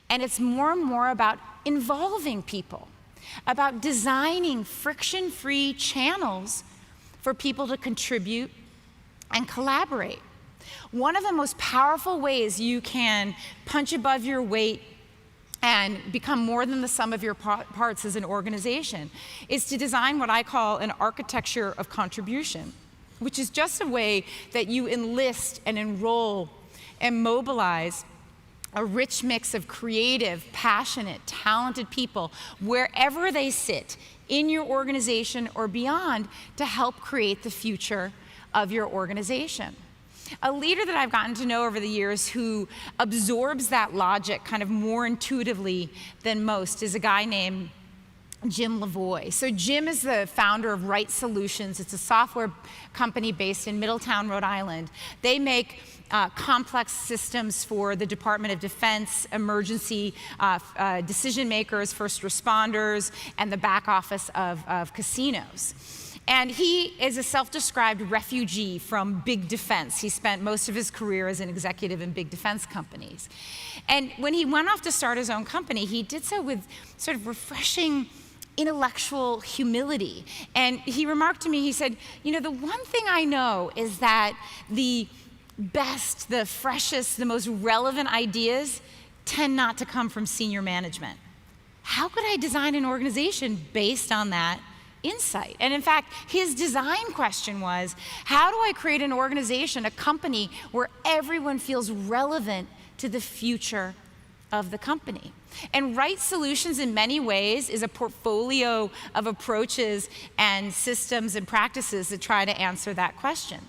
And it's more and more about involving people, about designing friction-free channels for people to contribute and collaborate. One of the most powerful ways you can punch above your weight and become more than the sum of your parts as an organization is to design what I call an architecture of contribution, which is just a way that you enlist and enroll and mobilize a rich mix of creative, passionate, talented people wherever they sit in your organization or beyond to help create the future of your organization. A leader that I've gotten to know over the years who absorbs that logic kind of more intuitively than most is a guy named Jim LaBarre. So Jim is the founder of Right Solutions. It's a software company based in Middletown, Rhode Island. They make complex systems for the Department of Defense, emergency decision makers, first responders, and the back office of casinos. And he is a self-described refugee from big defense. He spent most of his career as an executive in big defense companies. And when he went off to start his own company, he did so with sort of refreshing intellectual humility. And he remarked to me, he said, you know, the one thing I know is that the best, the freshest, the most relevant ideas tend not to come from senior management. How could I design an organization based on that insight? And in fact, his design question was, how do I create an organization, a company, where everyone feels relevant to the future of the company? And Right Solutions in many ways is a portfolio of approaches and systems and practices that try to answer that question.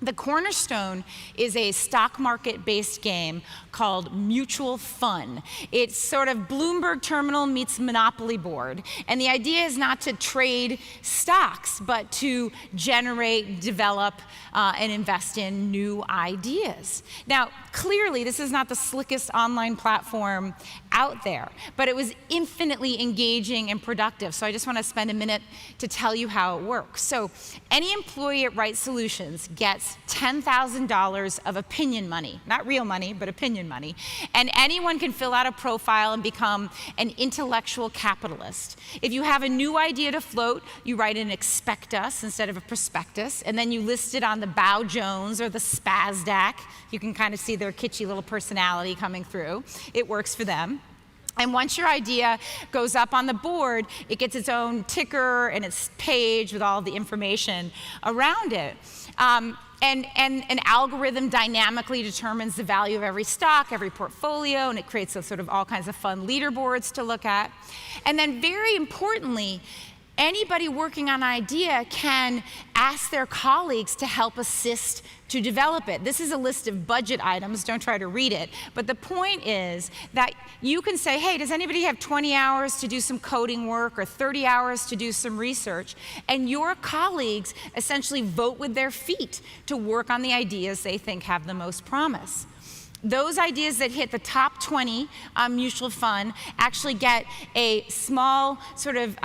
The cornerstone is a stock market-based game called Mutual Fun. It's sort of Bloomberg Terminal meets Monopoly board. And the idea is not to trade stocks, but to generate, develop, and invest in new ideas. Now, clearly, this is not the slickest online platform out there, but it was infinitely engaging and productive. So I just want to spend a minute to tell you how it works. So any employee at Right Solutions gets $10,000 of opinion money, not real money, but opinion money. And anyone can fill out a profile and become an intellectual capitalist. If you have a new idea to float, you write an expect us instead of a prospectus, and then you list it on the Bow Jones or the Spazdac. You can kind of see their kitschy little personality coming through. It works for them. And once your idea goes up on the board, it gets its own ticker and its page with all the information around it. And an algorithm dynamically determines the value of every stock, every portfolio, and it creates a sort of all kinds of fun leaderboards to look at. And then very importantly, anybody working on an idea can ask their colleagues to help assist to develop it. This is a list of budget items, don't try to read it, but the point is that you can say, hey, does anybody have 20 hours to do some coding work or 30 hours to do some research? And your colleagues essentially vote with their feet to work on the ideas they think have the most promise. Those ideas that hit the top 20 on Mutual Fund actually get a small sort of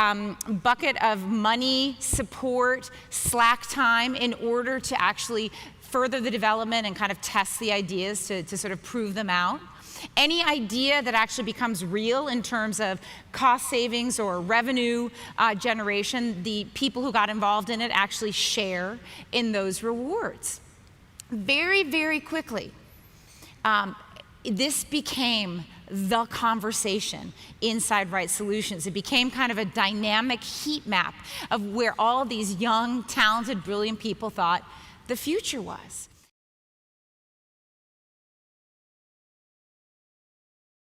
bucket of money, support, slack time in order to actually further the development and kind of test the ideas to sort of prove them out. Any idea that actually becomes real in terms of cost savings or revenue generation, the people who got involved in it actually share in those rewards. Very, very quickly, this became the conversation inside Right Solutions. It became kind of a dynamic heat map of where all these young, talented, brilliant people thought the future was.